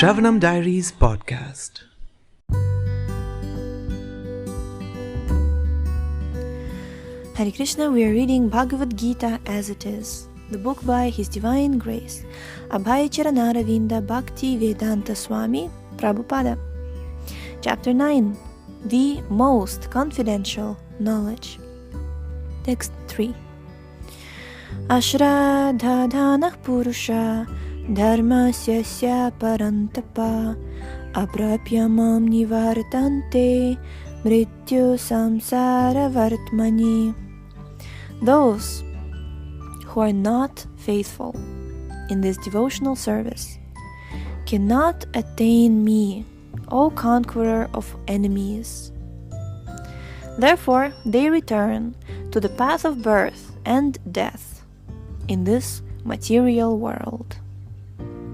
Shravanam Diaries podcast. Hare Krishna, we are reading Bhagavad Gita as it is, the book by His Divine Grace, Abhay Charanaravinda Bhakti Vedanta Swami Prabhupada. Chapter 9, the most confidential knowledge. Text 3. Ashraddha dhanah purusha dharmasya sya parantapa aprapyamam nivartante mrityu samsara vartmani. Those who are not faithful in this devotional service cannot attain me, O conqueror of enemies. Therefore, they return to the path of birth and death in this material world.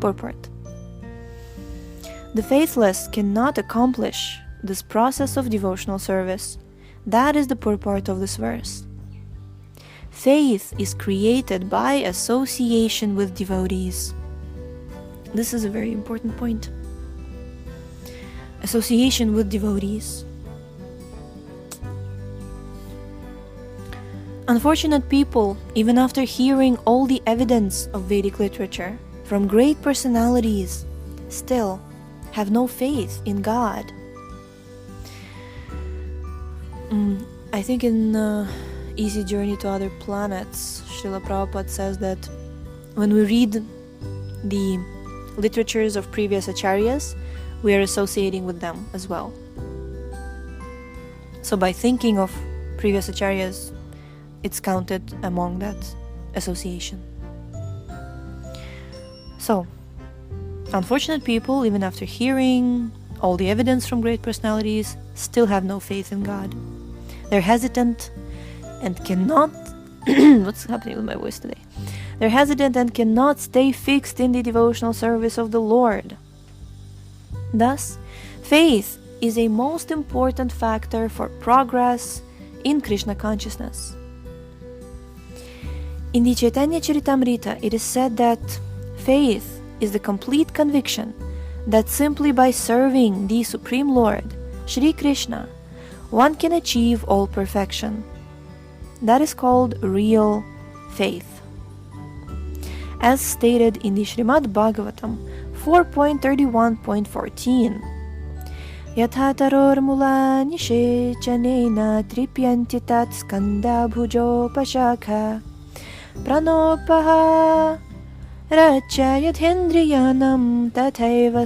Purport. The faithless cannot accomplish this process of devotional service. That is the purport of this verse. Faith is created by association with devotees. This is a very important point. Association with devotees. Unfortunate people, even after hearing all the evidence of Vedic literature from great personalities, still have no faith in God. I think in Easy Journey to Other Planets, Srila Prabhupada says that when we read the literatures of previous acharyas, we are associating with them as well. So by thinking of previous acharyas, it's counted among that association. So, unfortunate people, even after hearing all the evidence from great personalities, still have no faith in God. They're hesitant and cannot what's happening with my voice today? They're hesitant and cannot stay fixed in the devotional service of the Lord. Thus, faith is a most important factor for progress in Krishna consciousness. In the Chaitanya Charitamrita, it is said that faith is the complete conviction that simply by serving the Supreme Lord, Shri Krishna, one can achieve all perfection. That is called real faith. As stated in the Srimad Bhagavatam 4.31.14, Yatha taror mula nishechanena tripyanti tat skanda bhujo pashakha pranopaha rachayathendriyanam tathaiva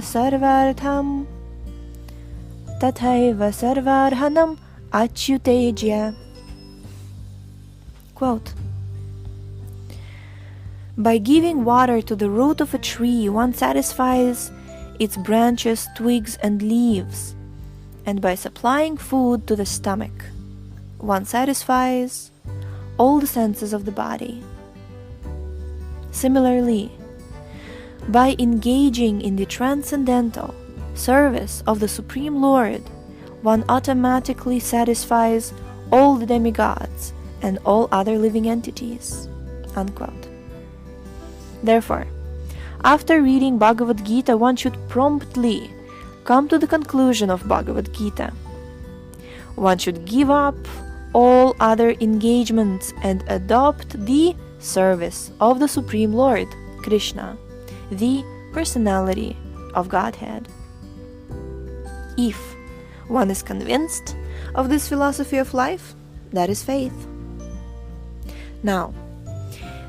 sarvarhanam achyutejya. Quote, by giving water to the root of a tree, one satisfies its branches, twigs, and leaves, and by supplying food to the stomach, one satisfies all the senses of the body. Similarly, by engaging in the transcendental service of the Supreme Lord, one automatically satisfies all the demigods and all other living entities. Unquote. Therefore, after reading Bhagavad Gita, one should promptly come to the conclusion of Bhagavad Gita. One should give up all other engagements and adopt the service of the Supreme Lord, Krishna, the personality of Godhead. If one is convinced of this philosophy of life, that is faith. Now,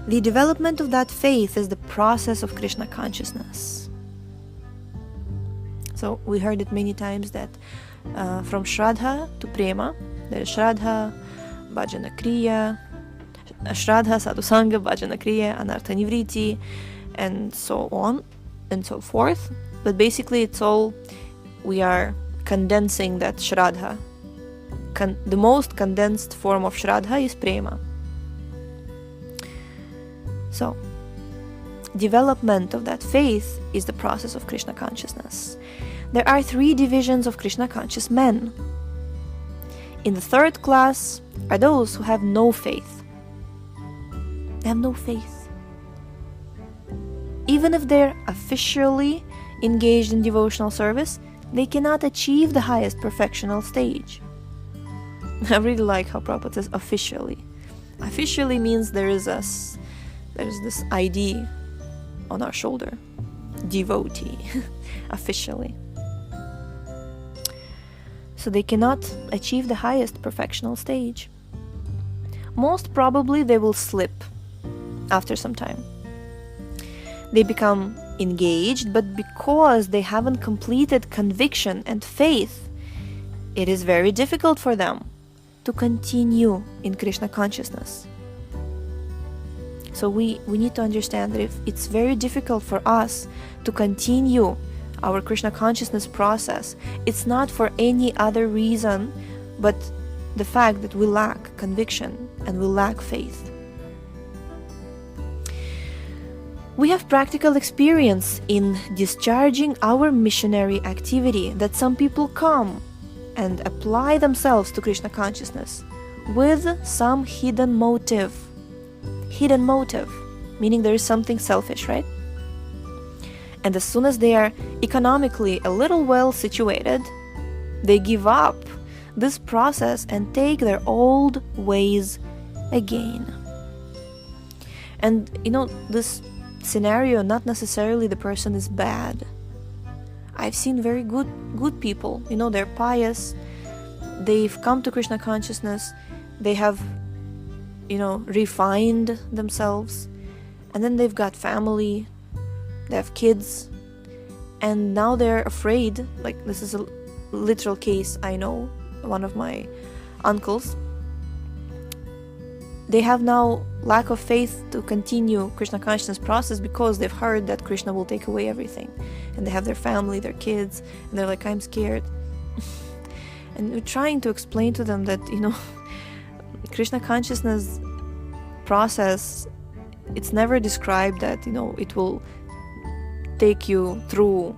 the development of that faith is the process of Krishna consciousness. So we heard it many times that from Shraddha to Prema, there is Shraddha, Bhajana Kriya, Shraddha, Sadhusanga, Bhajana Kriya, Anartha Nivriti, and so on and so forth. But basically it's all, we are condensing that Shraddha. The most condensed form of Shraddha is Prema. So, development of that faith is the process of Krishna consciousness. There are 3 divisions of Krishna conscious men. In the 3rd class are those who have no faith. They have no faith. Even if they're officially engaged in devotional service, they cannot achieve the highest perfectional stage. I really like how Prabhupada says officially. Officially means there is this ID on our shoulder. Devotee. Officially. So they cannot achieve the highest perfectional stage. Most probably they will slip after some time. They become engaged, but because they haven't completed conviction and faith, it is very difficult for them to continue in Krishna consciousness. So we need to understand that if it's very difficult for us to continue our Krishna consciousness process, it's not for any other reason but the fact that we lack conviction and we lack faith. We have practical experience in discharging our missionary activity, that some people come and apply themselves to Krishna consciousness with some hidden motive. Hidden motive, meaning there is something selfish, right? And as soon as they are economically a little well situated, they give up this process and take their old ways again. And this scenario, not necessarily the person is bad. I've seen very good people, they're pious, they've come to Krishna consciousness, they have refined themselves, and then they've got family, they have kids, and now they're afraid. Like, this is a literal case. I know one of my uncles, they have now lack of faith to continue Krishna consciousness process because they've heard that Krishna will take away everything, and they have their family, their kids, and they're like, I'm scared. And we're trying to explain to them that Krishna consciousness process, it's never described that it will take you through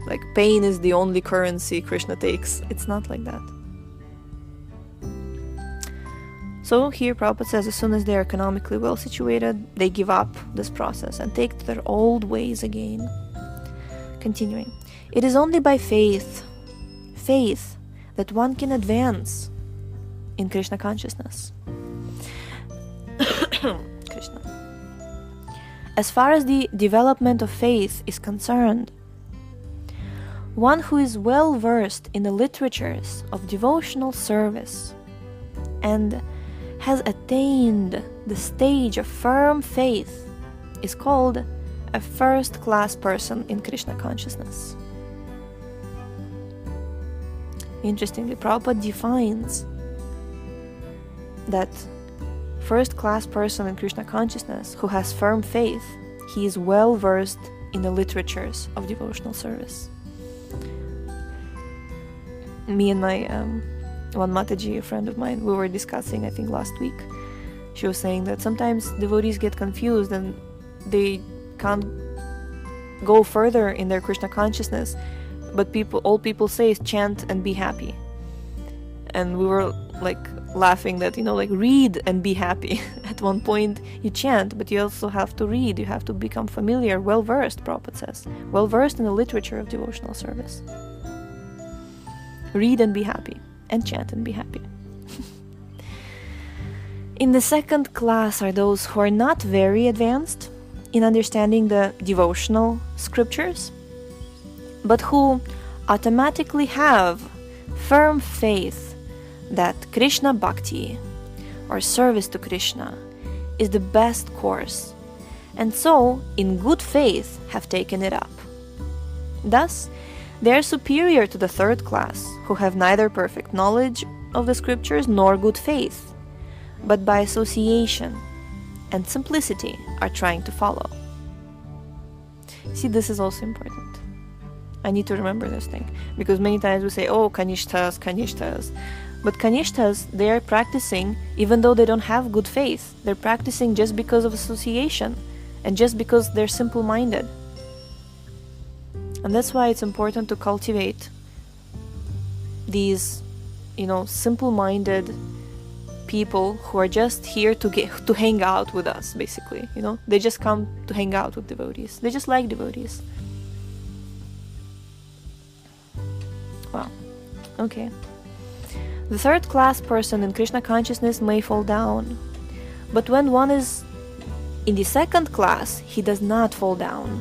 like pain is the only currency Krishna takes. It's not like that. So here Prabhupada says, as soon as they are economically well situated, they give up this process and take to their old ways again. Continuing, it is only by faith that one can advance in Krishna consciousness. Krishna. As far as the development of faith is concerned, one who is well versed in the literatures of devotional service and has attained the stage of firm faith is called a first-class person in Krishna consciousness. Interestingly, Prabhupada defines that first-class person in Krishna consciousness who has firm faith, he is well versed in the literatures of devotional service. Me and my one Mataji, a friend of mine, we were discussing, I think last week. She was saying that sometimes devotees get confused and they can't go further in their Krishna consciousness, but all people say is chant and be happy. And we were like laughing that, read and be happy. At one point you chant, but you also have to read, you have to become familiar, well-versed, Prabhupada says, well-versed in the literature of devotional service. Read and be happy, and chant and be happy. In the second class are those who are not very advanced in understanding the devotional scriptures, but who automatically have firm faith that Krishna Bhakti, or service to Krishna, is the best course, and so, in good faith, have taken it up. Thus, they are superior to the third class, who have neither perfect knowledge of the scriptures nor good faith, but by association and simplicity are trying to follow. See, this is also important. I need to remember this thing, because many times we say, oh, Kanishtas. But Kanishtas, they are practicing even though they don't have good faith. They're practicing just because of association and just because they're simple-minded. And that's why it's important to cultivate these, simple-minded people who are just here to hang out with us, basically. They just come to hang out with devotees. They just like devotees. Okay. The third-class person in Krishna consciousness may fall down, but when one is in the second class, he does not fall down.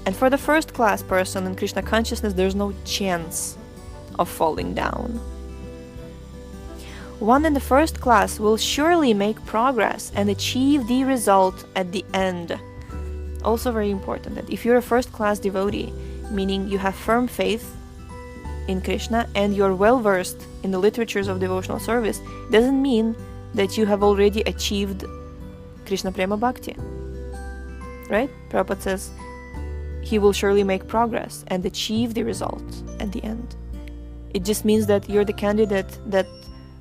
And for the first-class person in Krishna consciousness, there's no chance of falling down. One in the first class will surely make progress and achieve the result at the end. Also very important that if you're a first-class devotee, meaning you have firm faith in Krishna and you're well-versed in the literatures of devotional service, doesn't mean that you have already achieved Krishna Prema Bhakti. Right? Prabhupada says he will surely make progress and achieve the result at the end. It just means that you're the candidate that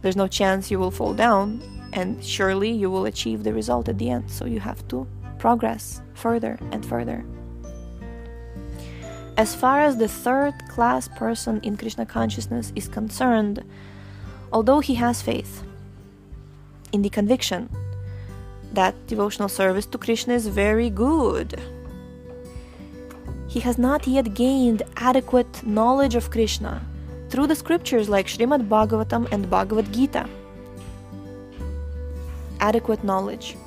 there's no chance you will fall down, and surely you will achieve the result at the end. So you have to progress further and further. As far as the third-class person in Krishna consciousness is concerned, although he has faith in the conviction that devotional service to Krishna is very good, he has not yet gained adequate knowledge of Krishna through the scriptures like Srimad Bhagavatam and Bhagavad Gita. Adequate knowledge.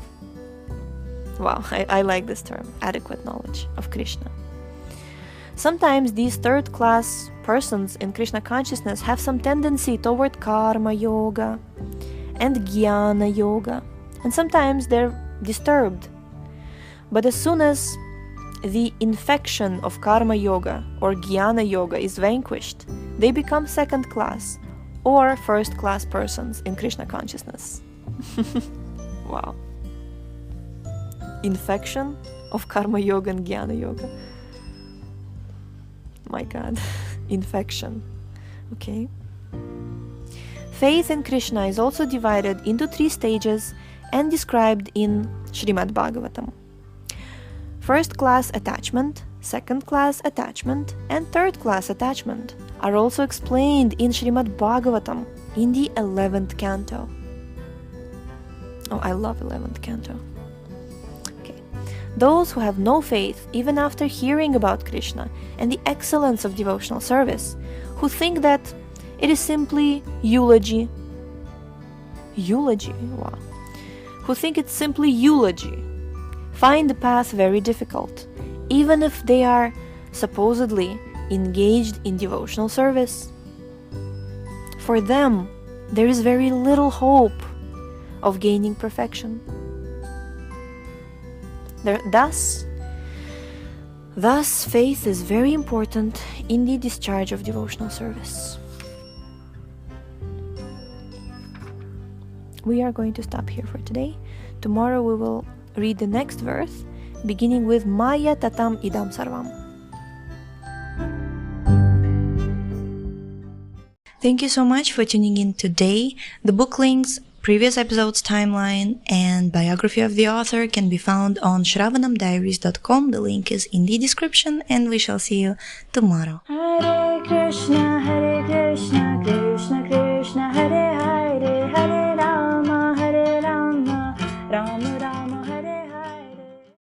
Wow, I like this term, adequate knowledge of Krishna. Sometimes these third-class persons in Krishna consciousness have some tendency toward karma yoga and jnana yoga, and sometimes they're disturbed. But as soon as the infection of karma yoga or jnana yoga is vanquished, they become second-class or first-class persons in Krishna consciousness. Wow. Infection of karma yoga and jnana yoga. My God. Infection. Okay. Faith in Krishna is also divided into 3 stages and described in Srimad Bhagavatam. First-class attachment, second-class attachment, and third-class attachment are also explained in Srimad Bhagavatam in the 11th canto. Oh, I love 11th canto. Okay. Those who have no faith, even after hearing about Krishna and the excellence of devotional service, who think that it is simply eulogy, wow, who think it's simply eulogy, find the path very difficult, even if they are supposedly engaged in devotional service. For them, there is very little hope of gaining perfection. Thus, faith is very important in the discharge of devotional service. We are going to stop here for today. Tomorrow we will read the next verse, beginning with Maya Tatam Idam Sarvam. Thank you so much for tuning in today. The book links, previous episodes timeline, and biography of the author can be found on shravanamdiaries.com. The link is in the description, and we shall see you tomorrow. Hare Krishna, Krishna Krishna.